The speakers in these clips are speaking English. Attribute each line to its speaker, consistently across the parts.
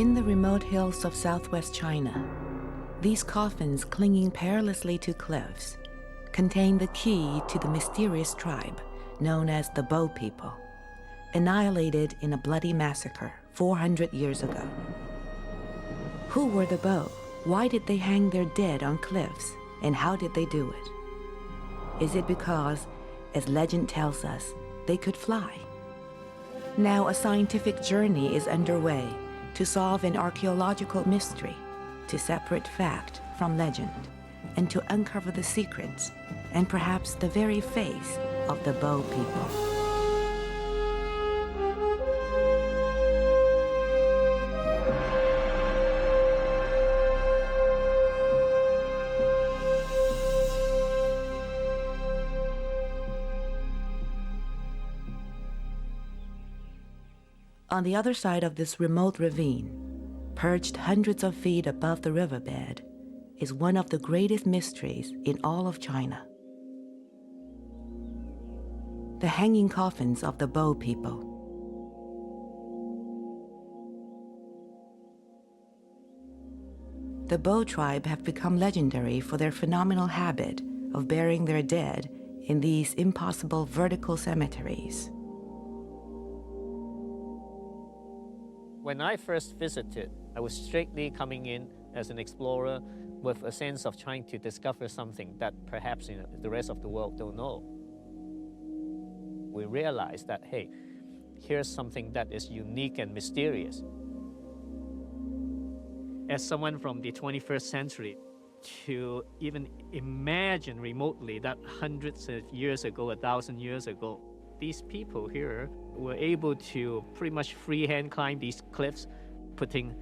Speaker 1: In the remote hills of southwest China, these coffins clinging perilously to cliffs contain the key to the mysterious tribe known as the Beau people, annihilated in a bloody massacre 400 years ago. Who were the Beau? Why did they hang their dead on cliffs, and how did they do it? Is it because, as legend tells us, they could fly? Now a scientific journey is underway to solve an archeological mystery, to separate fact from legend, and to uncover the secrets and perhaps the very face of the Beau people. On the other side of this remote ravine, perched hundreds of feet above the riverbed, is one of the greatest mysteries in all of China. The hanging coffins of the Beau people. The Beau tribe have become legendary for their phenomenal habit of burying their dead in these impossible vertical cemeteries.
Speaker 2: When I first visited, I was strictly coming in as an explorer with a sense of trying to discover something that perhaps the rest of the world don't know. We realized that, hey, here's something that is unique and mysterious. As someone from the 21st century, to even imagine remotely that hundreds of years ago, 1,000 years ago, these people here were able to pretty much freehand climb these cliffs, putting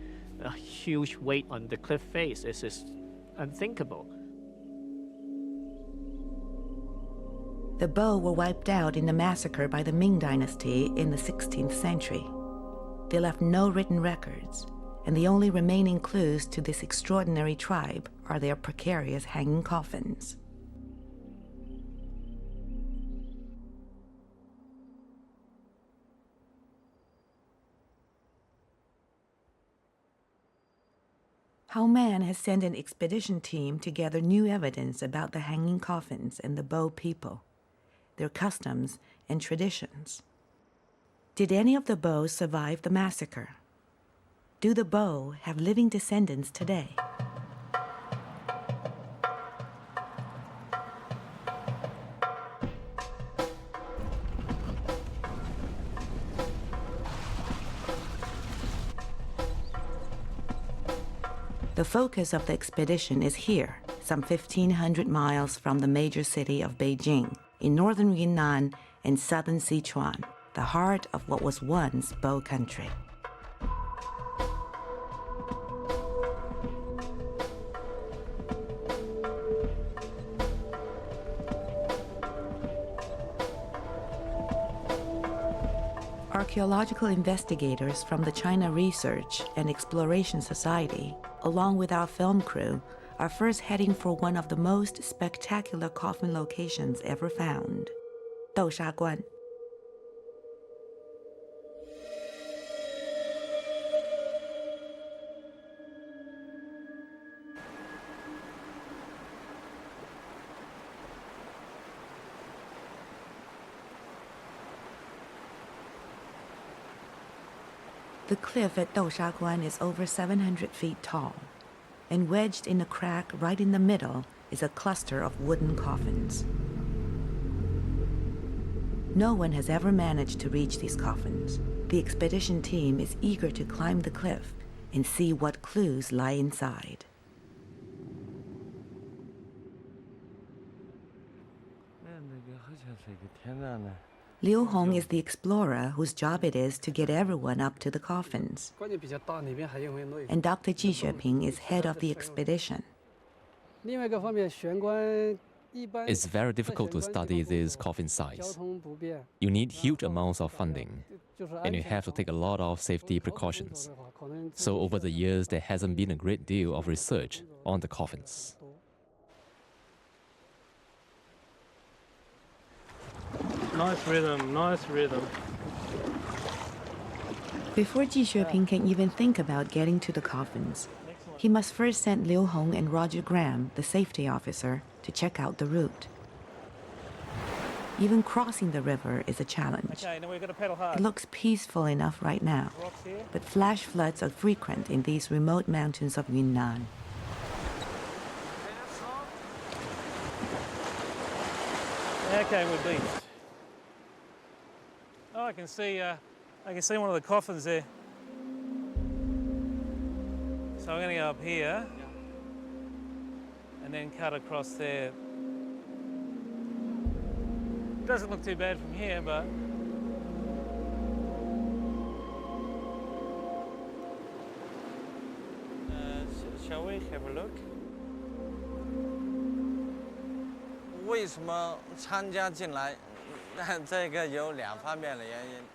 Speaker 2: a huge weight on the cliff face. It's just unthinkable.
Speaker 1: The Beau were wiped out in a massacre by the Ming dynasty in the 16th century. They left no written records, and the only remaining clues to this extraordinary tribe are their precarious hanging coffins. Hua Man has sent an expedition team to gather new evidence about the hanging coffins and the Beau people, their customs and traditions. Did any of the Beau survive the massacre? Do the Beau have living descendants today? The focus of the expedition is here, some 1,500 miles from the major city of Beijing, in northern Yunnan and southern Sichuan, the heart of what was once Beau country. Archeological investigators from the China Research and Exploration Society, along with our film crew, are first heading for one of the most spectacular coffin locations ever found, Doushaguan. The cliff at Doushaguan is over 700 feet tall, and wedged in a crack right in the middle is a cluster of wooden coffins. No one has ever managed to reach these coffins. The expedition team is eager to climb the cliff and see what clues lie inside. Liu Hong is the explorer whose job it is to get everyone up to the coffins. And Dr. Ji Xueping is head of the expedition.
Speaker 3: It's very difficult to study these coffin sites. You need huge amounts of funding, and you have to take a lot of safety precautions. So over the years, there hasn't been a great deal of research on the coffins.
Speaker 4: Nice rhythm, nice rhythm.
Speaker 1: Before Ji Xueping can even think about getting to the coffins, he must first send Liu Hong and Roger Graham, the safety officer, to check out the route. Even crossing the river is a challenge.
Speaker 4: Okay, now we've got to pedal hard.
Speaker 1: It looks peaceful enough right now, but flash floods are frequent in these remote mountains of Yunnan.
Speaker 4: Okay, we're beached. Oh, I can see one of the coffins there. So I'm going to go up here and then cut across there. Doesn't look too bad from here, but shall we have a look?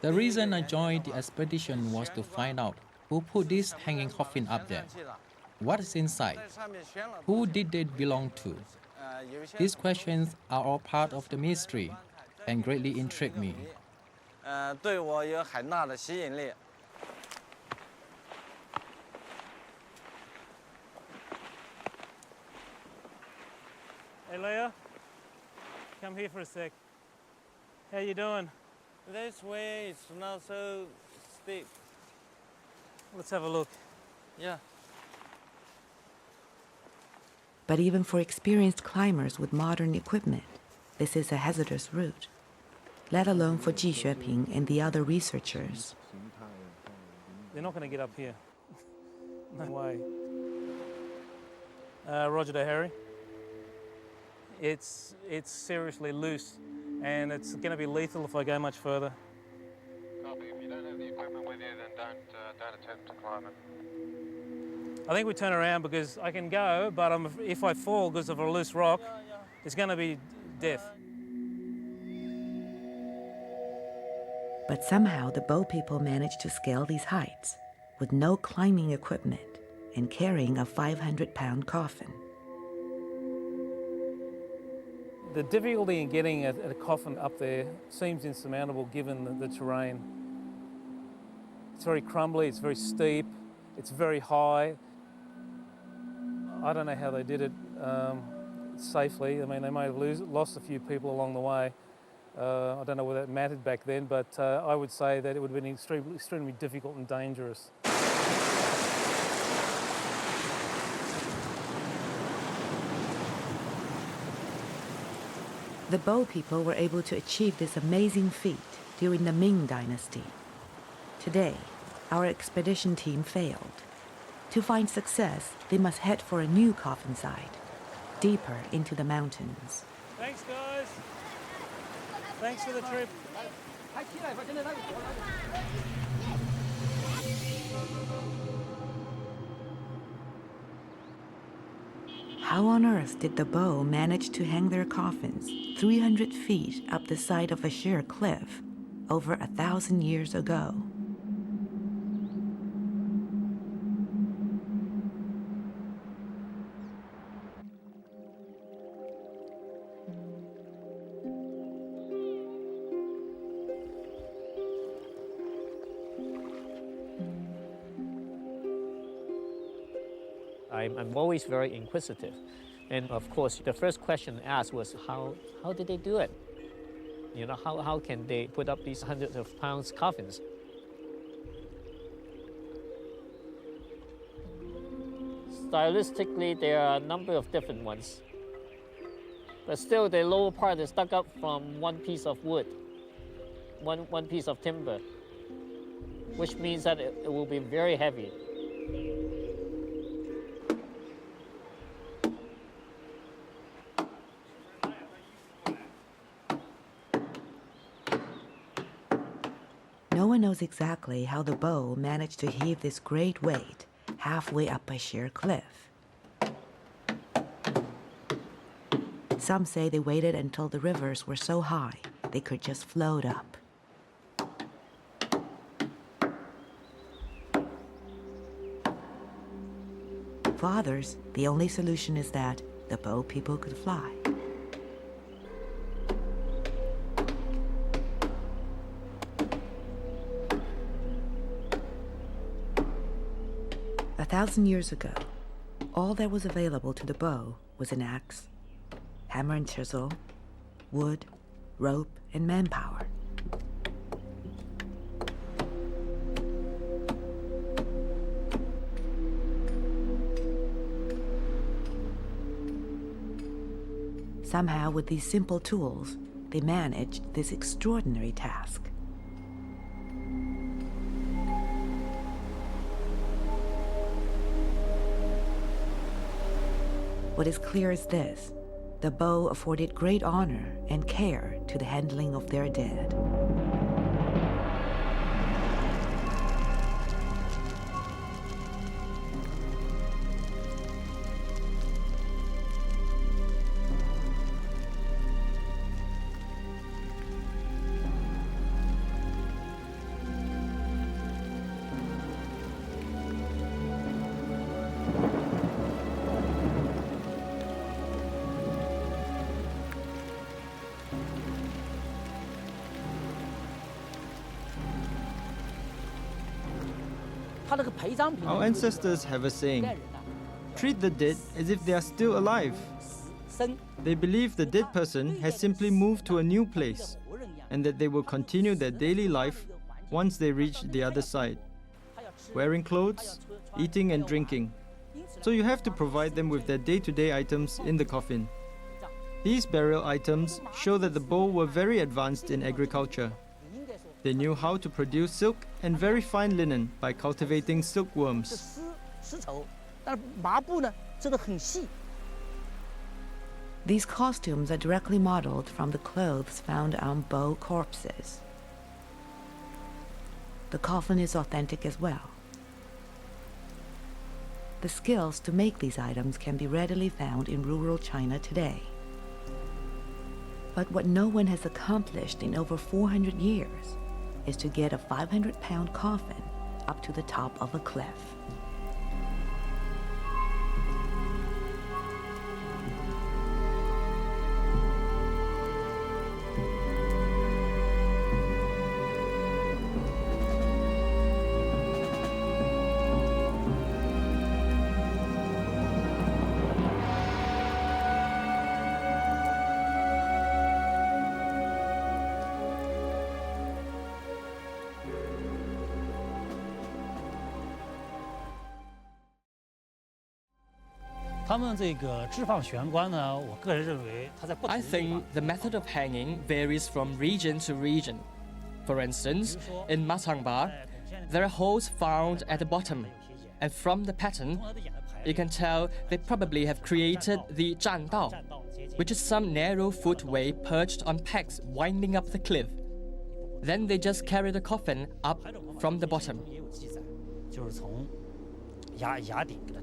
Speaker 5: The reason I joined the expedition was to find out who put this hanging coffin up there. What is inside? Who did they belong to? These questions are all part of the mystery and greatly intrigue me.
Speaker 4: Hey Leah, come here for a sec. How you doing?
Speaker 6: This way is not so steep.
Speaker 4: Let's have a look.
Speaker 6: Yeah.
Speaker 1: But even for experienced climbers with modern equipment, this is a hazardous route, let alone for Ji Xueping and the other researchers.
Speaker 4: They're not going to get up here. No way. Roger to Harry. It's seriously loose, and it's going to be lethal if I go much further.
Speaker 7: Copy. If you don't have the equipment with you, then don't attempt to climb it.
Speaker 4: I think we turn around because I can go, but if I fall because of a loose rock, it's going to be death.
Speaker 1: But somehow the Beau people managed to scale these heights with no climbing equipment and carrying a 500-pound coffin.
Speaker 4: The difficulty in getting a coffin up there seems insurmountable given the terrain. It's very crumbly, it's very steep, it's very high. I don't know how they did it safely. I mean, they may have lost a few people along the way. I don't know whether that mattered back then, but I would say that it would have been extremely difficult and dangerous.
Speaker 1: The Beau people were able to achieve this amazing feat during the Ming Dynasty. Today, our expedition team failed. To find success, they must head for a new coffin site, deeper into the mountains.
Speaker 4: Thanks, guys. Thanks for the trip.
Speaker 1: How on earth did the Beau manage to hang their coffins 300 feet up the side of a sheer cliff over 1,000 years ago?
Speaker 2: I'm always very inquisitive. And of course, the first question asked was, how did they do it? You know, how can they put up these hundreds of pounds coffins? Stylistically, there are a number of different ones. But still, the lower part is dug up from one piece of wood, one piece of timber, which means that it will be very heavy.
Speaker 1: No one knows exactly how the Beau managed to heave this great weight halfway up a sheer cliff. Some say they waited until the rivers were so high they could just float up. For others, the only solution is that the Beau people could fly. 1,000 years ago, all that was available to the Beau was an axe, hammer and chisel, wood, rope, and manpower. Somehow, with these simple tools, they managed this extraordinary task. What is clear is this: the Beau afforded great honor and care to the handling of their dead.
Speaker 8: Our ancestors have a saying, treat the dead as if they are still alive. They believe the dead person has simply moved to a new place and that they will continue their daily life once they reach the other side, wearing clothes, eating and drinking. So you have to provide them with their day-to-day items in the coffin. These burial items show that the Beau were very advanced in agriculture. They knew how to produce silk and very fine linen by cultivating silkworms.
Speaker 1: These costumes are directly modeled from the clothes found on Beau corpses. The coffin is authentic as well. The skills to make these items can be readily found in rural China today. But what no one has accomplished in over 400 years is to get a 500-pound coffin up to the top of a cliff.
Speaker 9: I think the method of hanging varies from region to region. For instance, in Matangba, there are holes found at the bottom, and from the pattern, you can tell they probably have created the 栈道, which is some narrow footway perched on pegs winding up the cliff. Then they just carry the coffin up from the bottom.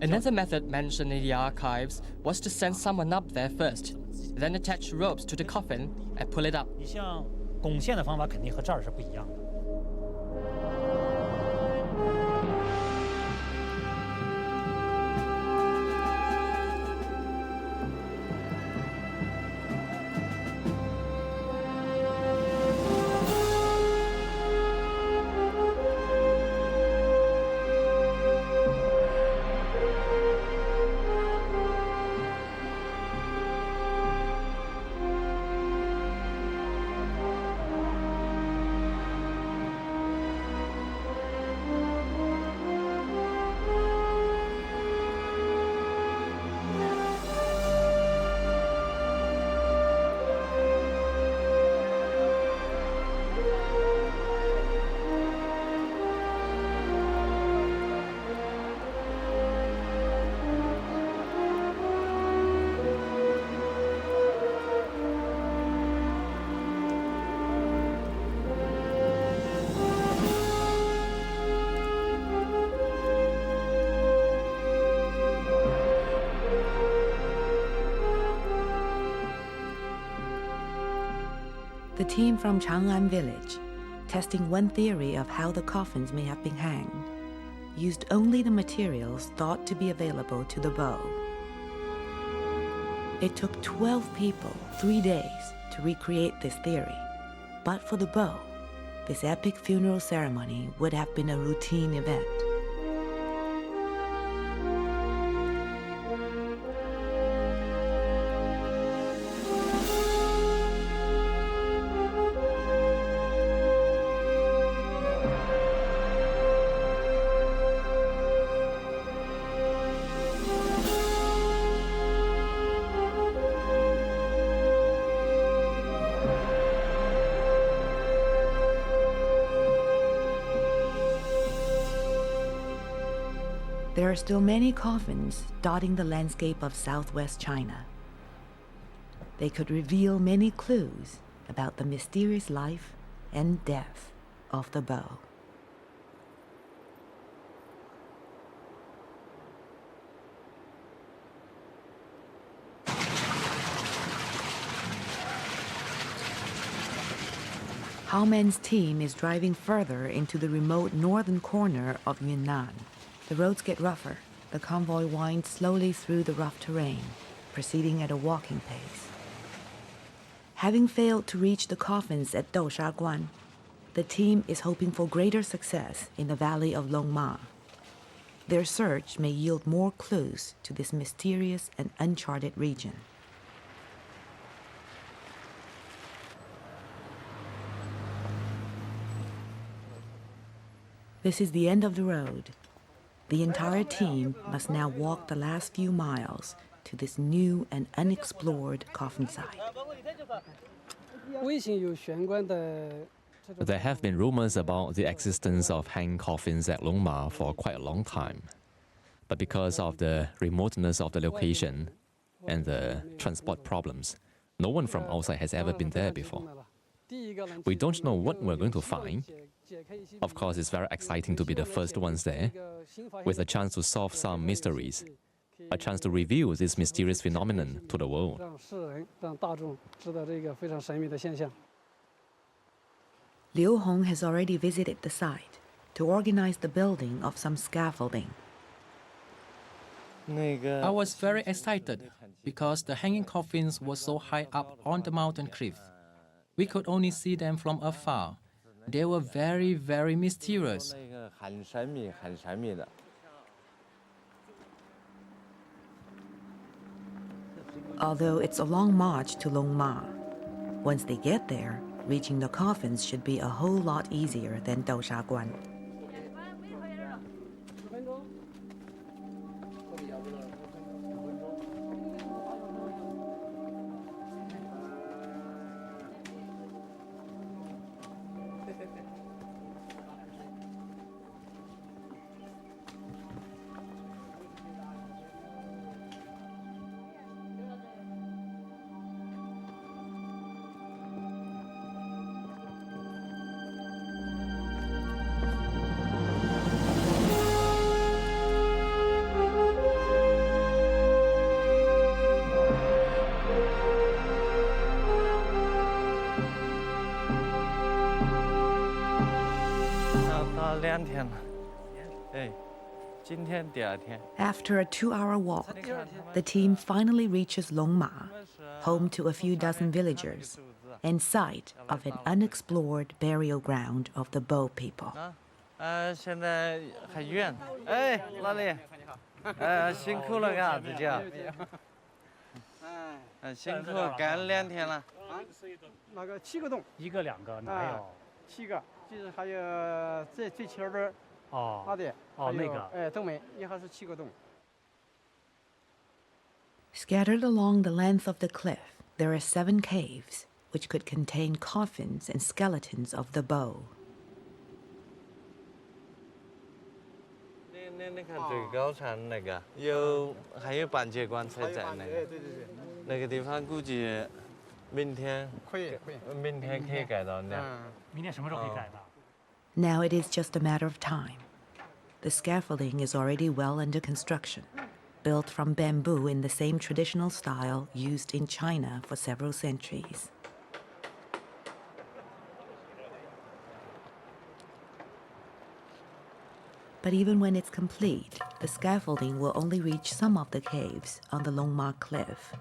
Speaker 9: Another method mentioned in the archives was to send someone up there first, then attach ropes to the coffin and pull it up. The team from Chang'an village, testing one theory of how the coffins may have been hanged, used only the materials thought to be available to the Beau. It took 12 people 3 days to recreate this theory, but for the Beau, this epic funeral ceremony would have been a routine event.
Speaker 1: There are still many coffins dotting the landscape of southwest China. They could reveal many clues about the mysterious life and death of the Beau. Hao Men's team is driving further into the remote northern corner of Yunnan. The roads get rougher. The convoy winds slowly through the rough terrain, proceeding at a walking pace. Having failed to reach the coffins at Doushaguan, the team is hoping for greater success in the valley of Longma. Their search may yield more clues to this mysterious and uncharted region. This is the end of the road. The entire team must now walk the last few miles to this new and unexplored coffin site.
Speaker 3: There have been rumors about the existence of hanging coffins at Longma for quite a long time. But because of the remoteness of the location and the transport problems, no one from outside has ever been there before. We don't know what we're going to find. Of course, it's very exciting to be the first ones there, with a chance to solve some mysteries, a chance to reveal this mysterious phenomenon to the world.
Speaker 1: Liu Hong has already visited the site to organize the building of some scaffolding.
Speaker 5: I was very excited because the hanging coffins were so high up on the mountain cliff. We could only see them from afar. They were very, very mysterious.
Speaker 1: Although it's a long march to Longma, once they get there, reaching the coffins should be a whole lot easier than Doushaguan. After a 2-hour walk, the team finally reaches Longma, home to a few dozen villagers, and site of an unexplored burial ground of the Beau people. Scattered along the length of the cliff, there are 7 caves, which could contain coffins and skeletons of the Beau. Now it is just a matter of time. The scaffolding is already well under construction, built from bamboo in the same traditional style used in China for several centuries. But even when it's complete, the scaffolding will only reach some of the caves on the Longma cliff.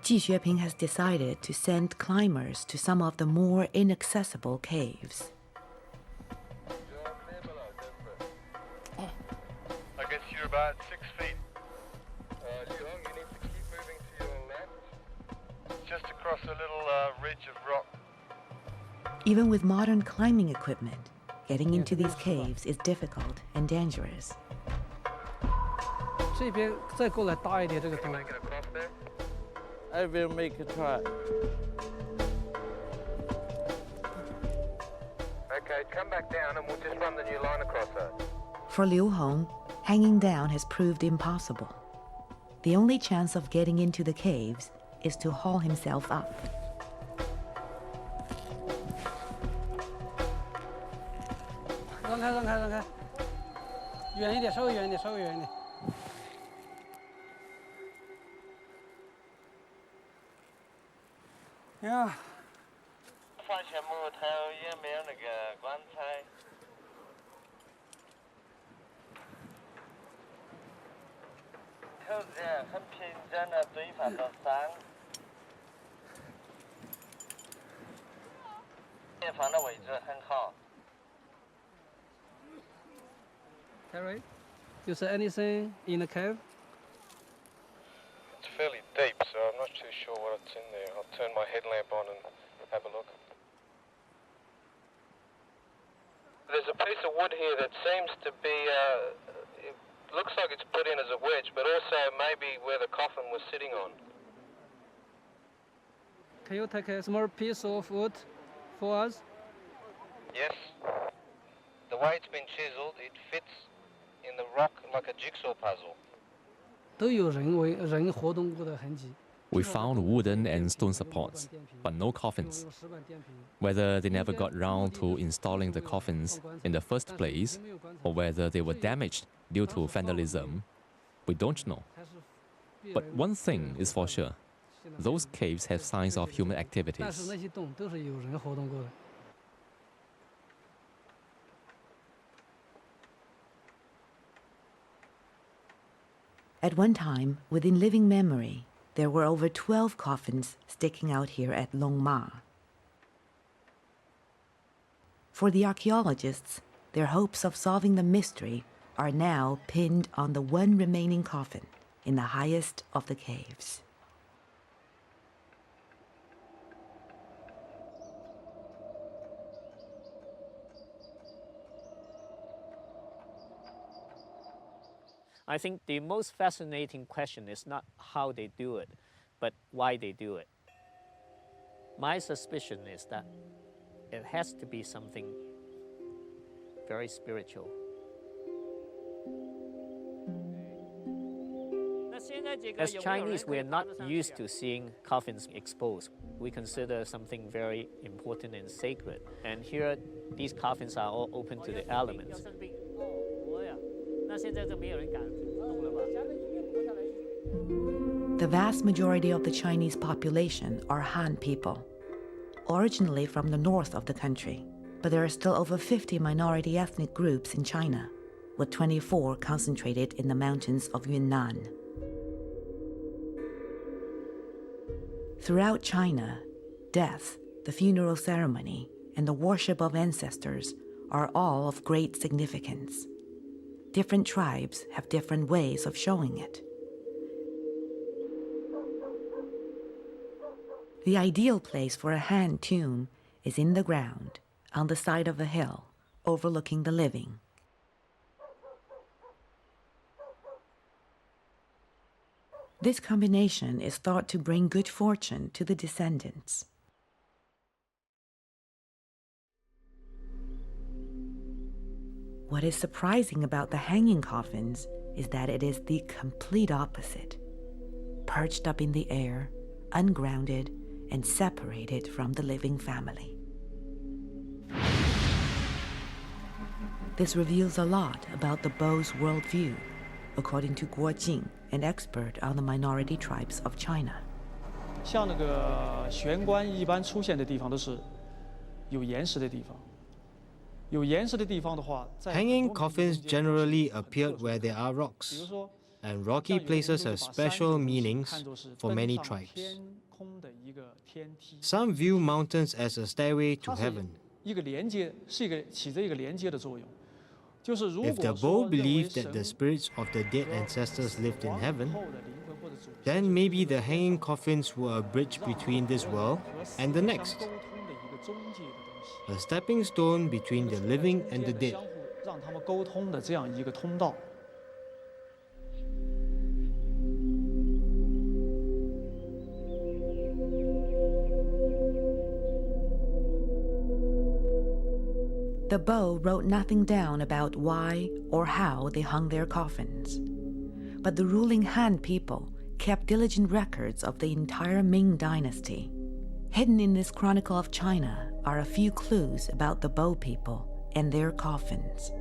Speaker 1: Ji Xueping has decided to send climbers to some of the more inaccessible caves.
Speaker 7: I guess you're about 6 feet. Liu Hong, you need to keep moving to your left, just across a little ridge of rock.
Speaker 1: Even with modern climbing equipment, getting into these caves is difficult and dangerous.
Speaker 6: I will make a try.
Speaker 7: Okay, Okay, come back down and we'll just run the new line across that.
Speaker 1: For Liu Hong, hanging down has proved impossible. The only chance of getting into the caves is to haul himself up.
Speaker 4: Yeah.
Speaker 6: 发现木头也没有那个棺材。口子很平整的堆放到山，放的位置很好。
Speaker 10: Terry, you see anything in the cave?
Speaker 7: It's fairly deep, so I'm not too sure what's in there. I'll turn my headlamp on and have a look. There's a piece of wood here that seems to be, it looks like it's put in as a wedge, but also maybe where the coffin was sitting on.
Speaker 10: Can you take a small piece of wood for us?
Speaker 7: Yes. The way it's been chiseled, it fits in the rock like a jigsaw puzzle.
Speaker 10: 都有人活动过的痕迹。
Speaker 3: We found wooden and stone supports, but no coffins. Whether they never got round to installing the coffins in the first place, or whether they were damaged due to vandalism, we don't know. But one thing is for sure, those caves have signs of human
Speaker 10: 但是
Speaker 3: activities.
Speaker 10: 那些洞都是有人活动过的。
Speaker 1: At one time, within living memory, there were over 12 coffins sticking out here at Longma. For the archaeologists, their hopes of solving the mystery are now pinned on the one remaining coffin in the highest of the caves.
Speaker 2: I think the most fascinating question is not how they do it, but why they do it. My suspicion is that it has to be something very spiritual. As Chinese, we are not used to seeing coffins exposed. We consider something very important and sacred. And here, these coffins are all open to the elements.
Speaker 1: The vast majority of the Chinese population are Han people, originally from the north of the country, but there are still over 50 minority ethnic groups in China, with 24 concentrated in the mountains of Yunnan. Throughout China, death, the funeral ceremony, and the worship of ancestors are all of great significance. Different tribes have different ways of showing it. The ideal place for a Han tomb is in the ground, on the side of a hill, overlooking the living. This combination is thought to bring good fortune to the descendants. What is surprising about the hanging coffins is that it is the complete opposite. Perched up in the air, ungrounded, and separated from the living family. This reveals a lot about the Beau's worldview, according to Guo Jing, an expert on the minority tribes of China.
Speaker 11: 像那个玄关一般出现的地方都是有岩石的地方。有岩石的地方的话，在
Speaker 12: Hanging coffins generally appeared where there are rocks, and rocky places have special meanings for many tribes. Some view mountains as a stairway to heaven.
Speaker 11: 一个连接，是一个起着一个连接的作用。就是如
Speaker 12: If
Speaker 11: 果
Speaker 12: the
Speaker 11: 说
Speaker 12: Beau
Speaker 11: 认为
Speaker 12: believed that
Speaker 11: 神
Speaker 12: the spirits of the dead ancestors lived in
Speaker 11: 亡
Speaker 12: heaven,
Speaker 11: 后的灵魂或者祖
Speaker 12: then maybe the hanging coffins were a bridge between this world and the next,
Speaker 11: 沟通的一个中介的东西，
Speaker 12: a stepping stone between the living and the dead.
Speaker 11: 相互让他们沟通的这样一个通道。
Speaker 1: The Beau wrote nothing down about why or how they hung their coffins. But the ruling Han people kept diligent records of the entire Ming dynasty. Hidden in this chronicle of China are a few clues about the Beau people and their coffins.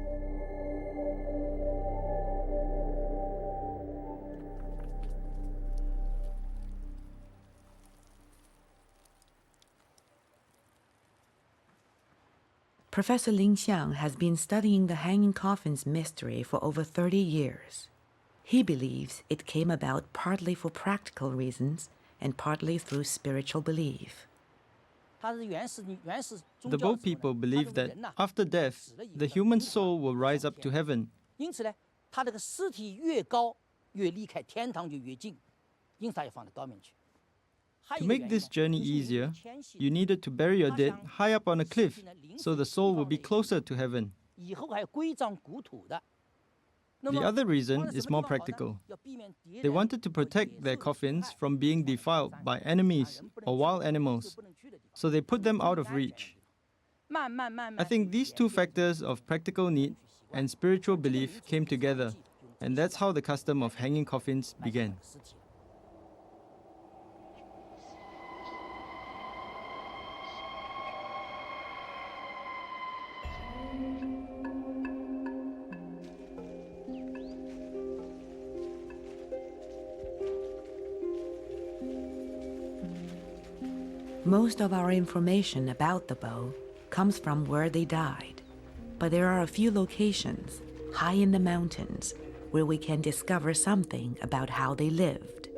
Speaker 1: Professor Ling has been studying the hanging coffins mystery for over 30 years. He believes it came about partly for practical reasons and partly through spiritual belief.
Speaker 8: The Beau people believe that after death, the human soul will rise up to heaven. To make this journey easier, you needed to bury your dead high up on a cliff so the soul will be closer to heaven. The other reason is more practical. They wanted to protect their coffins from being defiled by enemies or wild animals, so they put them out of reach. I think these two factors of practical need and spiritual belief came together, and that's how the custom of hanging coffins began.
Speaker 1: Most of our information about the Beau comes from where they died, but there are a few locations, high in the mountains, where we can discover something about how they lived.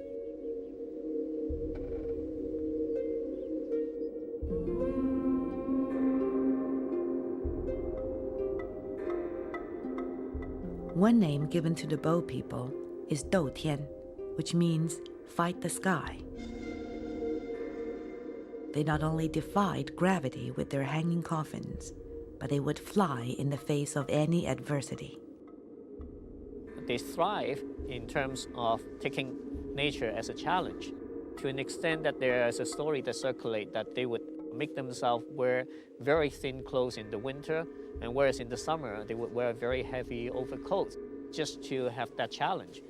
Speaker 1: One name given to the Beau people is Dothien, which means fight the sky. They not only defied gravity with their hanging coffins, but they would fly in the face of any adversity.
Speaker 2: They thrive in terms of taking nature as a challenge, to an extent that there is a story that circulates that they would make themselves wear very thin clothes in the winter, and whereas in the summer they would wear very heavy overcoats just to have that challenge.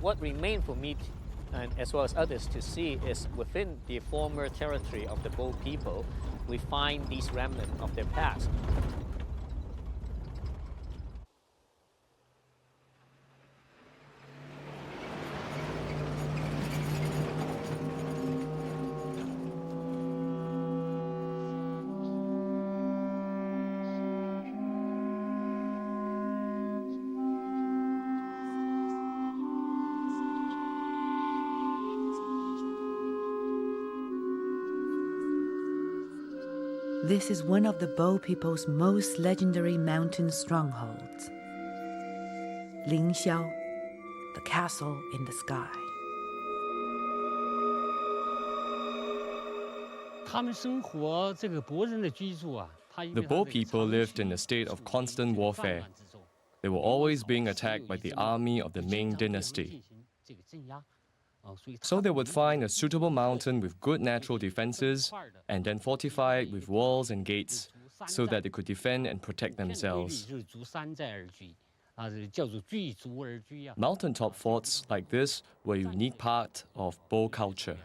Speaker 2: What remained for me, and as well as others, to see is within the former territory of the Beau people, we find these remnants of their past.
Speaker 1: This is one of the Beau people's most legendary mountain strongholds. Xiao, the castle in the sky.
Speaker 13: The Beau people lived in a state of constant warfare. They were always being attacked by the army of the Ming dynasty. So they would find a suitable mountain with good natural defenses and then fortify it with walls and gates so that they could defend and protect themselves. Mountaintop forts like this were a unique part of Beau culture.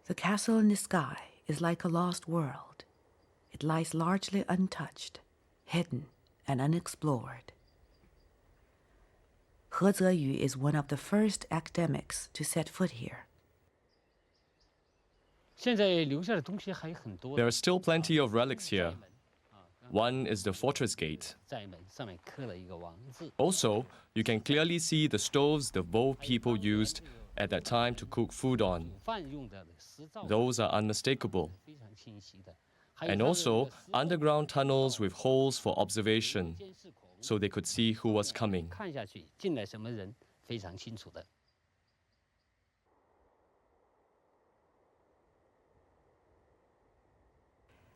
Speaker 1: The castle in the sky is like a lost world. It lies largely untouched, hidden and unexplored. He Zeyu is one of the first academics to set foot here.
Speaker 13: There are still plenty of relics here. One is the fortress gate. Also, you can clearly see the stoves the Beau people used at that time to cook food on. Those are unmistakable. and also underground tunnels with holes for observation, so they could see who was coming.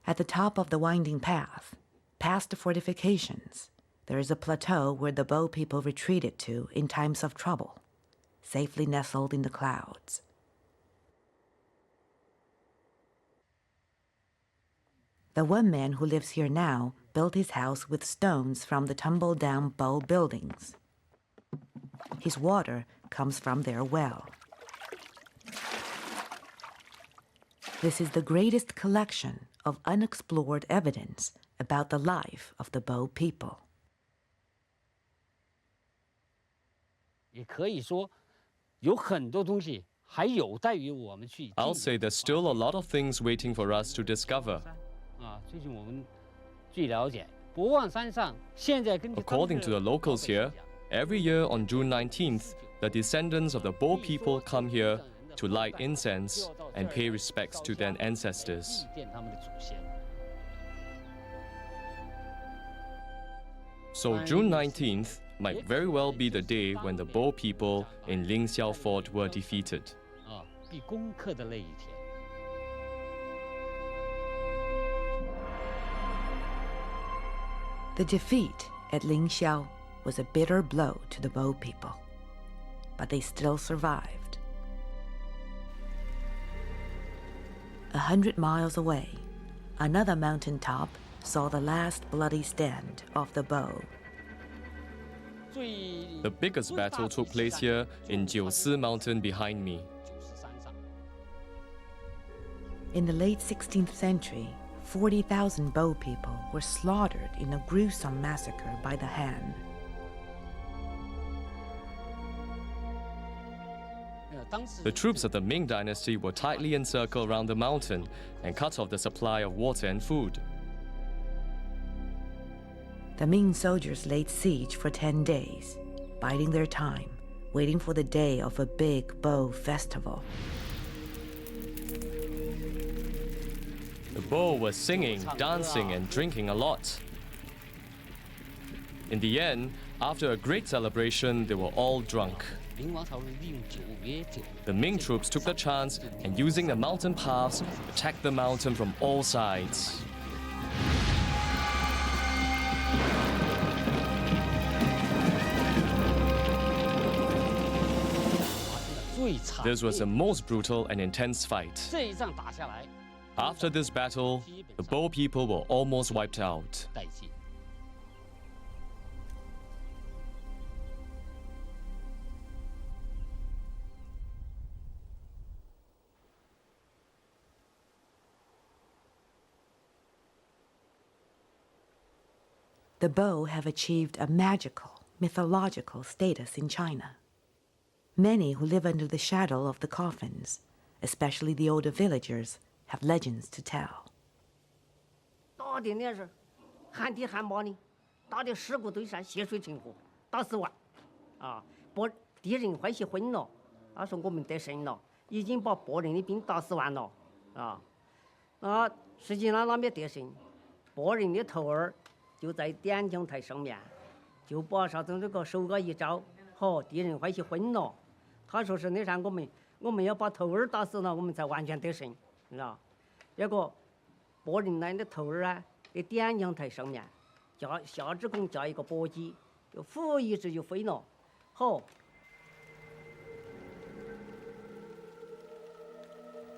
Speaker 1: At the top of the winding path, past the fortifications, there is a plateau where the Beau people retreated to in times of trouble, safely nestled in the clouds. The one man who lives here now built his house with stones from the tumbled-down Beau buildings. His water comes from their well. This is the greatest collection of unexplored evidence about the life of the Beau people.
Speaker 13: I'll say there's still a lot of things waiting for us to discover. According to the locals here, every year on June 19th, the descendants of the Beau people come here to light incense and pay respects to their ancestors. So June 19th might very well be the day when the Beau people in Ling Xiao Fort were defeated.
Speaker 1: The defeat at Ling Xiao was a bitter blow to the Beau people, but they still survived. 100 miles away, another mountaintop saw the last bloody stand of the Beau.
Speaker 13: The biggest battle took place here in Jiusi Mountain behind me.
Speaker 1: In the late 16th century, 40,000 Beau people were slaughtered in a gruesome massacre by the Han.
Speaker 13: The troops of the Ming dynasty were tightly encircled around the mountain and cut off the supply of water and food.
Speaker 1: The Ming soldiers laid siege for 10 days, biding their time, waiting for the day of a big Beau festival.
Speaker 13: The Beau were singing, dancing, and drinking a lot. In the end, after a great celebration, they were all drunk. The Ming troops took the chance and, using the mountain paths, attacked the mountain from all sides. This was a most brutal and intense fight. After this battle, the Beau people were almost wiped out.
Speaker 1: The Beau have achieved a magical, mythological status in China. Many who live under the shadow of the coffins, especially the older villagers, have legends to tell.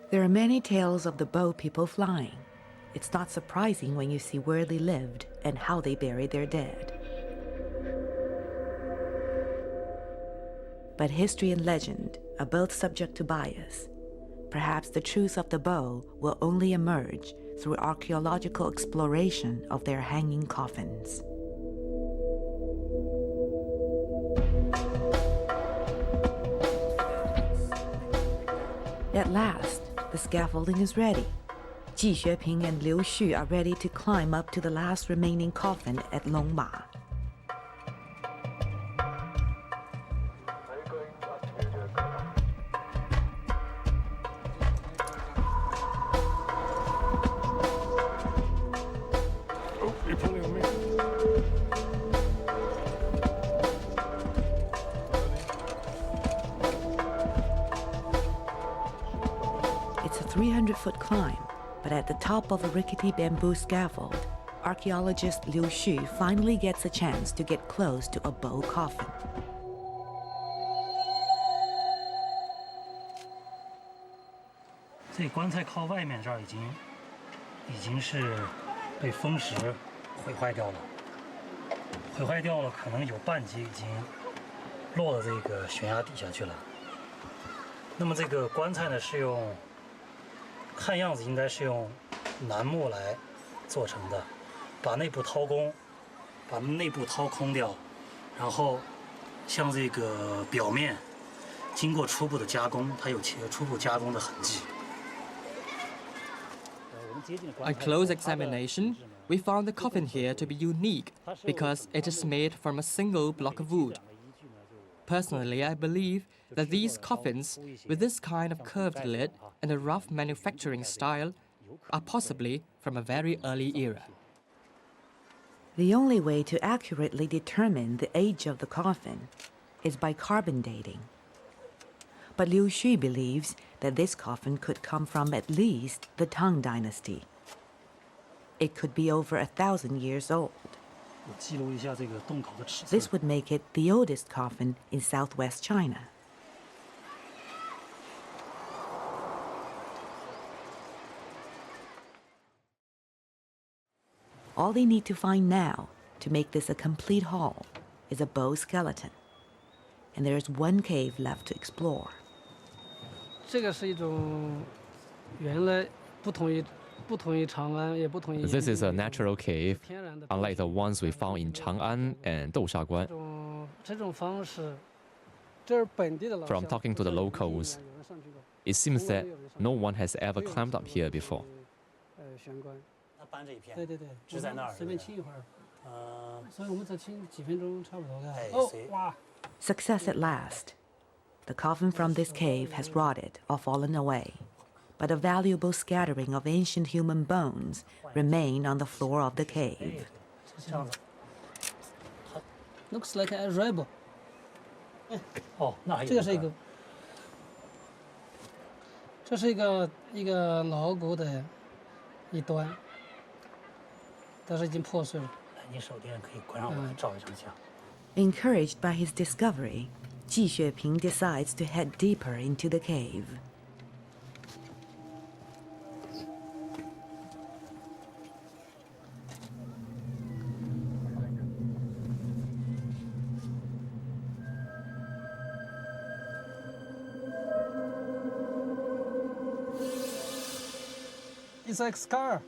Speaker 1: There are many tales of the Beau people flying. It's not surprising when you see where they lived and how they buried their dead. But history and legend are both subject to bias. Perhaps the truth of the Beau will only emerge through archeological exploration of their hanging coffins. At last, the scaffolding is ready. Ji Xueping and Liu Xu are ready to climb up to the last remaining coffin at Longma. 300-foot climb, but at the top of a rickety bamboo scaffold, archaeologist Liu Xu finally gets a chance to get close to a Beau coffin.
Speaker 14: 这棺材靠外面这儿已经是被风蚀毁坏掉了，可能有半截已经落到这个悬崖底下去了。那么这个棺材呢是用，看样子应该是用楠木来做成的，把内部掏空，把内部掏空掉，然后像这个表面经过初步的加工，它有初步加工的痕迹。
Speaker 9: On close examination, we found the coffin here to be unique because it is made from a single block of wood. Personally, I believe that these coffins, with this kind of curved lid and a rough manufacturing style, are possibly from a very early era.
Speaker 1: The only way to accurately determine the age of the coffin is by carbon dating. But Liu Xu believes that this coffin could come from at least the Tang dynasty. It could be over 1,000 years old. This would make it the oldest coffin in southwest China. All they need to find now to make this a complete haul is a Beau skeleton. And there is one cave left to explore.
Speaker 10: 这个是一种原来不同于长安，也不同于。
Speaker 3: This is a natural cave, unlike the ones we found in Chang'an and Doushaguan.
Speaker 10: 这种方式，这是本地的老乡。
Speaker 3: From talking to the locals, it seems that no one has ever climbed up here before.
Speaker 10: 玄关。他搬这一片。对对对，只在那儿。随便清一会儿。所以我们才清几分钟，差不多的。哦，哇！
Speaker 1: Success at last. The coffin from this cave has rotted or fallen away, but a valuable scattering of ancient human bones remain on the floor of the cave.
Speaker 10: Looks like a rebel. 哦，那还有。这个是一个，这是一个老骨的一端，但是已经破碎了。你手电可以关上，我照一张相。
Speaker 1: Encouraged by his discovery, Ji Xueping decides to head deeper into the cave.
Speaker 10: It's like scar.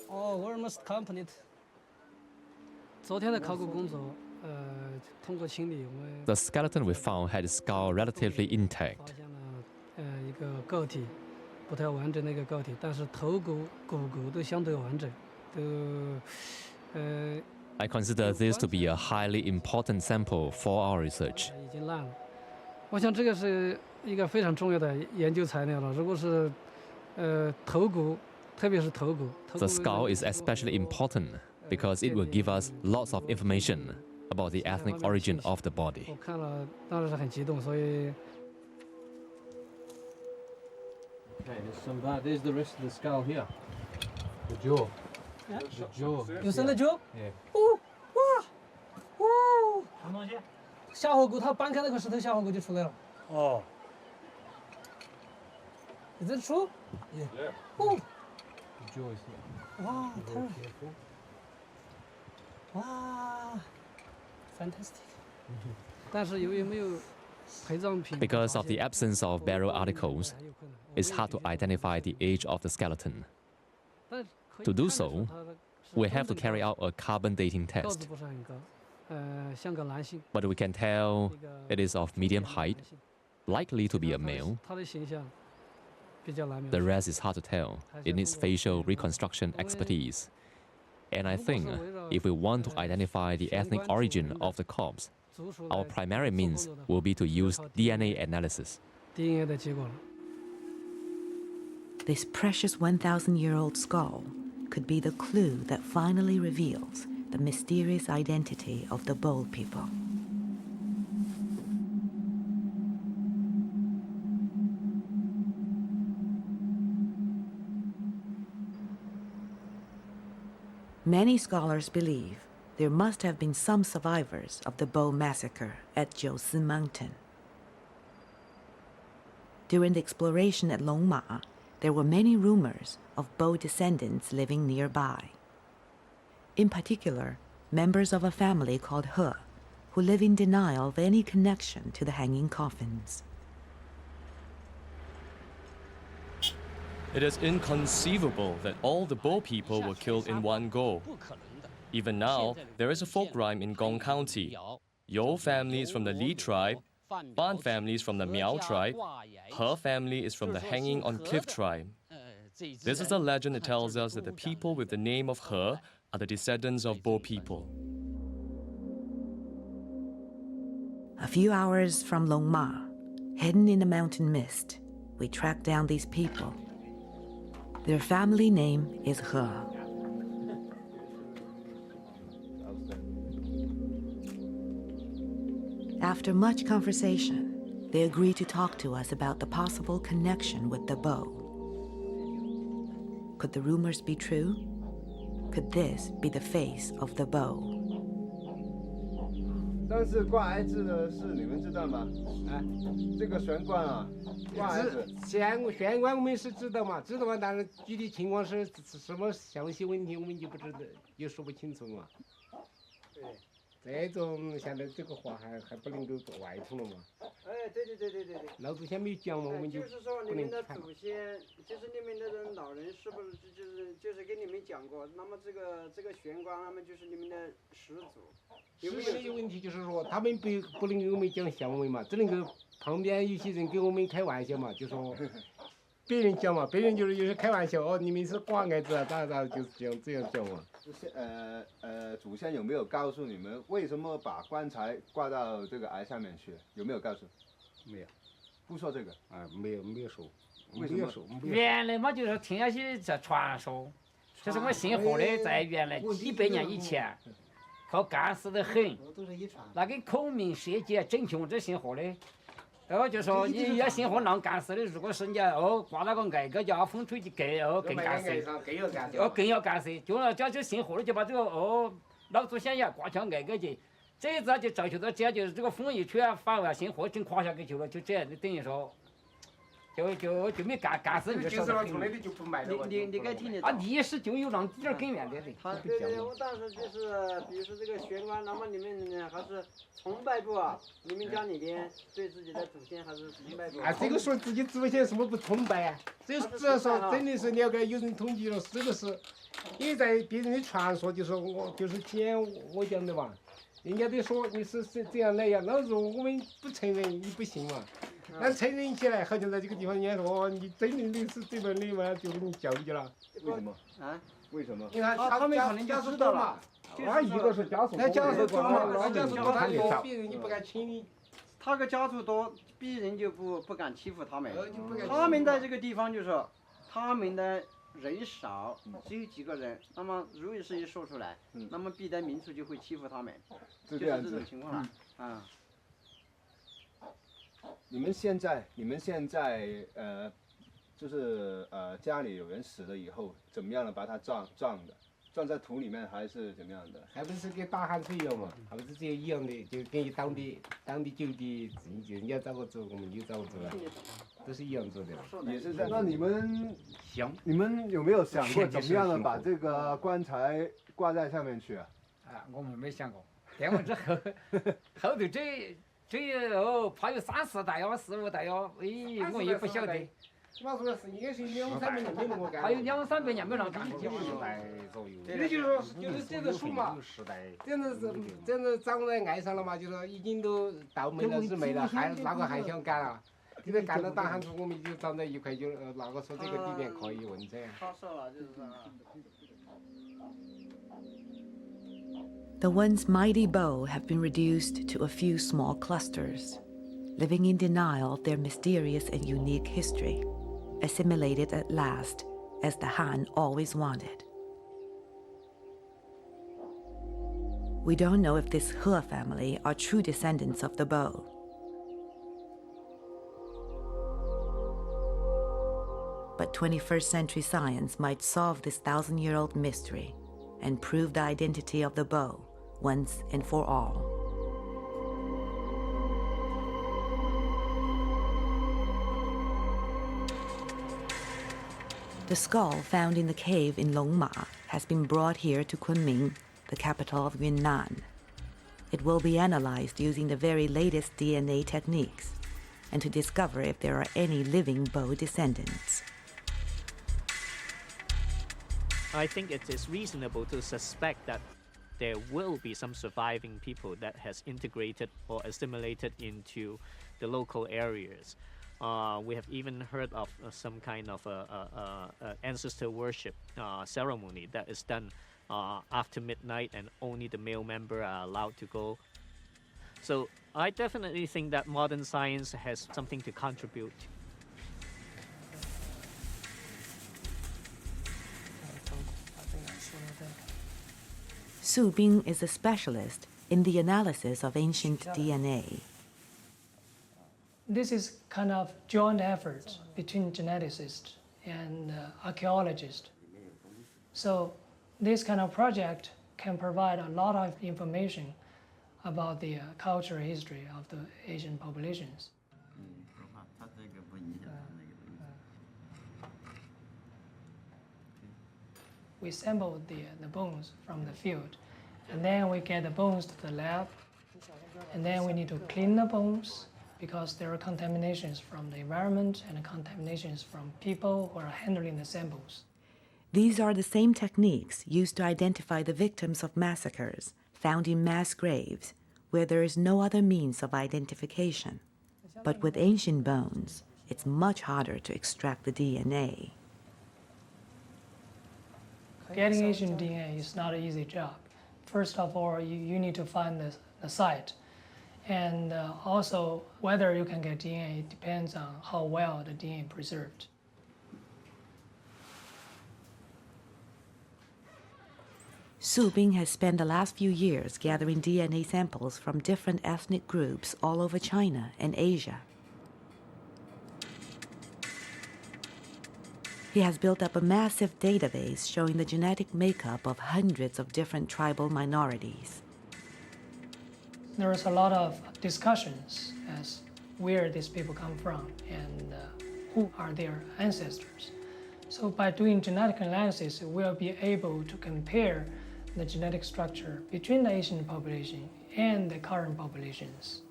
Speaker 10: Oh, we almost complete. 昨天的考古工作，通过清理，我们
Speaker 3: The skeleton we found had its skull relatively intact.
Speaker 10: 发现了一个构体，不太完整的一个构体，但是头骨、骨骼都相对完整，都
Speaker 3: I consider this to be a highly important sample for our research.
Speaker 10: 已经烂了。我想这个是一个非常重要的研究材料了。如果是头骨，特别是头骨。
Speaker 3: The skull is especially important because it will give us lots of information about the ethnic origin of the body.
Speaker 10: 我看了当时是很激动，所以。
Speaker 15: Okay, there's some bad. There's the rest of the skull here. The jaw.
Speaker 10: Yeah.
Speaker 15: The jaw.
Speaker 10: You see the jaw?
Speaker 15: Yeah.
Speaker 10: 哦，哇，哦，什么东西？下颌骨，它搬开那个石头，下颌骨就出来了。哦。Is it true?
Speaker 15: Yeah.
Speaker 10: 哦。
Speaker 15: The jaw is here.
Speaker 10: 哇，太。哇 ，fantastic。但是由于没有。
Speaker 3: Because of the absence of burial articles, it's hard to identify the age of the skeleton. To do so, we have to carry out a carbon dating test. But we can tell it is of medium height, likely to be a male. The rest is hard to tell. It needs facial reconstruction expertise. And I think if we want to identify the ethnic origin of the corpse, our primary means will be to use DNA analysis.
Speaker 1: This precious 1,000-year-old skull could be the clue that finally reveals the mysterious identity of the Beau people. Many scholars believe there must have been some survivors of the Beau massacre at Jiusi Mountain. During the exploration at Longma, there were many rumors of Beau descendants living nearby. In particular, members of a family called Hua, who live in denial of any connection to the hanging coffins.
Speaker 13: It is inconceivable that all the Beau people were killed in one go. Even now, there is a folk rhyme in Gong County. Yo family is from the Li tribe, Ban family is from the Miao tribe, He family is from the Hanging on Cliff tribe. This is a legend that tells us that the people with the name of He are the descendants of Beau people.
Speaker 1: A few hours from Longma, hidden in the mountain mist, we track down these people. Their family name is He. After much conversation, they agree to talk to us about the possible connection with the Beau. Could the rumors be true? Could this be the face of the Beau?
Speaker 16: 但是挂 I 字的是你们知道吗？啊，这个悬冠啊，挂 I 字。
Speaker 17: 悬冠我们是知道嘛，知道嘛，但是具体情况是什么详细问题我们就不知道，也说不清楚嘛。对。 这种现在这个话还不能够外头了嘛？
Speaker 18: 哎，对。
Speaker 17: 老祖先没有讲嘛，我们就
Speaker 18: 就是说你们的祖先，就是你们的人老人是不是就是跟你们讲过？那么这个玄关，那么就是你们的始祖。
Speaker 17: 有没有问题？就是说他们不能给我们讲详文嘛，只能够旁边有些人给我们开玩笑嘛，就说。 别人讲嘛，别人就是有些开玩笑哦，你们是挂矮子啊，咋就是这样讲嘛。
Speaker 16: 祖先有没有告诉你们为什么把棺材挂到这个崖下面去？有没有告诉？
Speaker 17: 没有，
Speaker 16: 不说这个。
Speaker 17: 啊，没有说。
Speaker 16: 为什么？
Speaker 19: 原来嘛，就是听那些这传说，就是我姓何的，在原来几百年以前，靠干死得很，那个孔明设计整穷这姓何的。 就说你要姓何啷干死的，如果是你挂那个矮个叫风吹就更干死，更要干死。就姓何的就把这个老祖先也挂上矮个去，这次就造就到这样，就是这个风一吹啊，反而姓何真垮下去去了，就这样就等于说，就没干死就少得很。
Speaker 17: 就不卖了。
Speaker 18: 你该听的。
Speaker 19: 啊，历史就有那点根源的。
Speaker 18: 对，我当时就是，比如说这个玄关，那么你们还是崇拜不啊？你们家里边对自己的祖先还是崇拜不？
Speaker 17: 啊，这个说自己祖先什么不崇拜啊？这只要说真的是了解，有人统计了是不是？因为在别人的传说，就说我就是前我讲的嘛，人家都说你是这样那样，那时候我们不承认，你不信嘛。 那承认起来，好像在这个地方，人家说你真的是这边的嘛，就给你教育了。
Speaker 16: 为什么？啊？为什么？
Speaker 17: 你看他们可能就知道了。他一个是家属多，那家属多嘛，家属多他就别人就不敢轻易。
Speaker 18: 他个家属多，别人就不敢欺负他们。他们在这个地方就是他们的人少，只有几个人。那么如果是一说出来，那么必然民族就会欺负他们，就是这种情况了。啊。
Speaker 16: 你们现在就是家里有人死了以后，怎么样的把他撞的？撞在土里面还是怎么样的？
Speaker 17: 还不是跟打鼾水一样嘛？还不是这一样的，就跟当地酒的人家咋个做，我们就咋个做了，都是一样做的。
Speaker 16: 也是这样。那你们有没有想过怎么样的把这个棺材挂在上面去啊？
Speaker 19: 啊，我们没想过。电完之后，后头这怕有3、4代哟，4、5代哟，我也不晓得。
Speaker 17: 那说是应该是2、300年没那么干。
Speaker 19: 还有2、300年没那干过。
Speaker 17: 10代左右。也就是说，就是这个树嘛，这样子长在岸上了嘛，就说已经都到没了是没了，那个还想干啊？现在干到大旱处，我们就长在一块，就那个说这个地点可以问这样。
Speaker 18: 他说了就是。
Speaker 1: The once mighty Beau have been reduced to a few small clusters, living in denial of their mysterious and unique history, assimilated at last, as the Han always wanted. We don't know if this Hua family are true descendants of the Beau. But 21st century science might solve this 1,000-year-old mystery. and prove the identity of the Beau once and for all. The skull found in the cave in Longma has been brought here to Kunming, the capital of Yunnan. It will be analyzed using the very latest DNA techniques and to discover if there are any living Beau descendants.
Speaker 2: I think it is reasonable to suspect that there will be some surviving people that has integrated or assimilated into the local areas. We have even heard of some kind of ancestor worship ceremony that is done after midnight, and only the male member are allowed to go. So I definitely think that modern science has something to contribute.
Speaker 1: Su Bing is a specialist in the analysis of ancient DNA.
Speaker 20: This is kind of joint effort between geneticists and archaeologists. So this kind of project can provide a lot of information about the cultural history of the Asian populations. We sample the bones from the field, and then we get the bones to the lab, and then we need to clean the bones because there are contaminations from the environment and contaminations from people who are handling the samples.
Speaker 1: These are the same techniques used to identify the victims of massacres found in mass graves where there is no other means of identification. But with ancient bones, it's much harder to extract the DNA.
Speaker 20: Getting ancient DNA is not an easy job. First of all, you need to find the site. And also, whether you can get DNA depends on how well the DNA is preserved.
Speaker 1: Su Bing has spent the last few years gathering DNA samples from different ethnic groups all over China and Asia. He has built up a massive database showing the genetic makeup of hundreds of different tribal minorities.
Speaker 20: There is a lot of discussions as where these people come from and who are their ancestors. So by doing genetic analysis, we'll be able to compare the genetic structure between the Asian population and the current populations.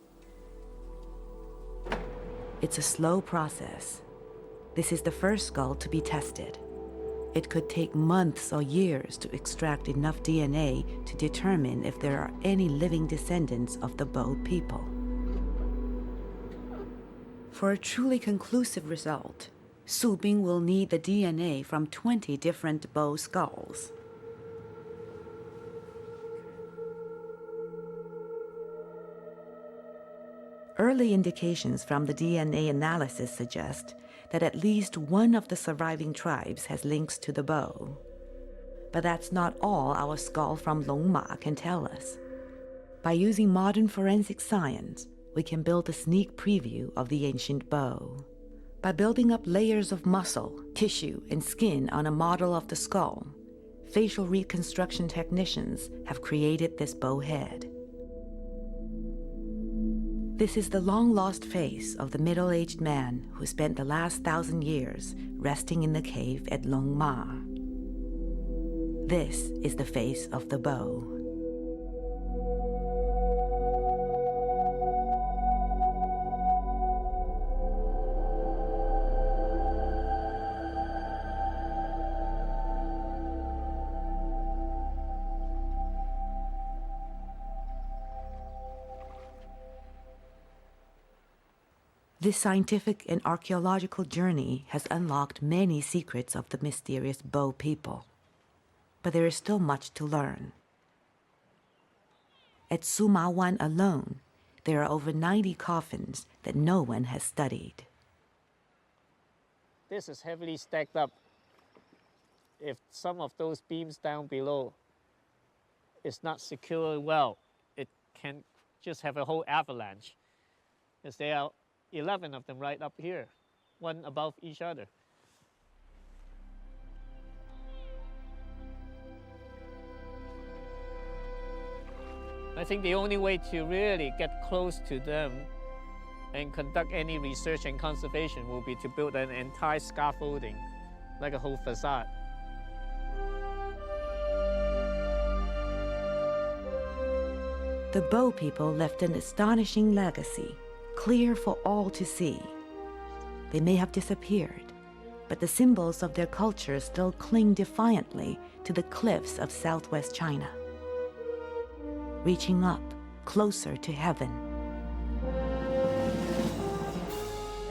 Speaker 1: It's a slow process. This is the first skull to be tested. It could take months or years to extract enough DNA to determine if there are any living descendants of the Beau people. For a truly conclusive result, Su Bing will need the DNA from 20 different Beau skulls. Early indications from the DNA analysis suggest that at least one of the surviving tribes has links to the Beau. But that's not all our skull from Longma can tell us. By using modern forensic science, we can build a sneak preview of the ancient Beau. By building up layers of muscle, tissue, and skin on a model of the skull, facial reconstruction technicians have created this Beau head. This is the long-lost face of the middle-aged man who spent the last 1,000 years resting in the cave at Longma. This is the face of the Beau. This scientific and archeological journey has unlocked many secrets of the mysterious Beau people. But there is still much to learn. At Suma Wan alone, there are over 90 coffins that no one has studied.
Speaker 2: This is heavily stacked up. If some of those beams down below is not secured well, it can just have a whole avalanche. As there are 11 of them right up here, one above each other. I think the only way to really get close to them and conduct any research and conservation will be to build an entire scaffolding, like a whole facade.
Speaker 1: The Beau people left an astonishing legacy, clear for all to see. They may have disappeared, but the symbols of their culture still cling defiantly to the cliffs of southwest China, reaching up closer to heaven.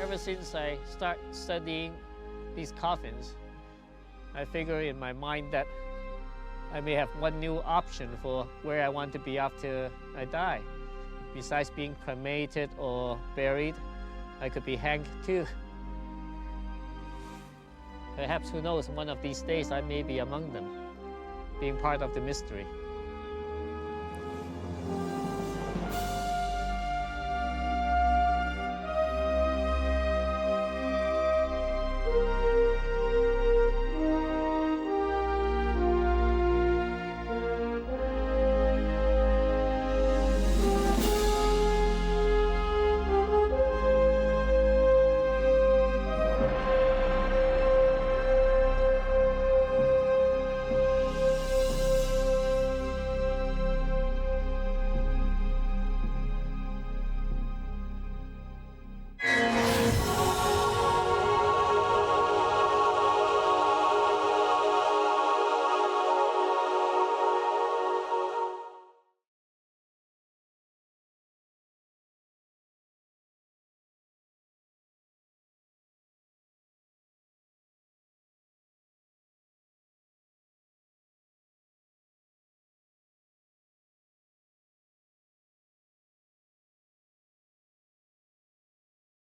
Speaker 2: Ever since I started studying these coffins, I figure in my mind that I may have one new option for where I want to be after I die. Besides being cremated or buried, I could be hanged too. Perhaps, who knows, one of these days I may be among them, being part of the mystery.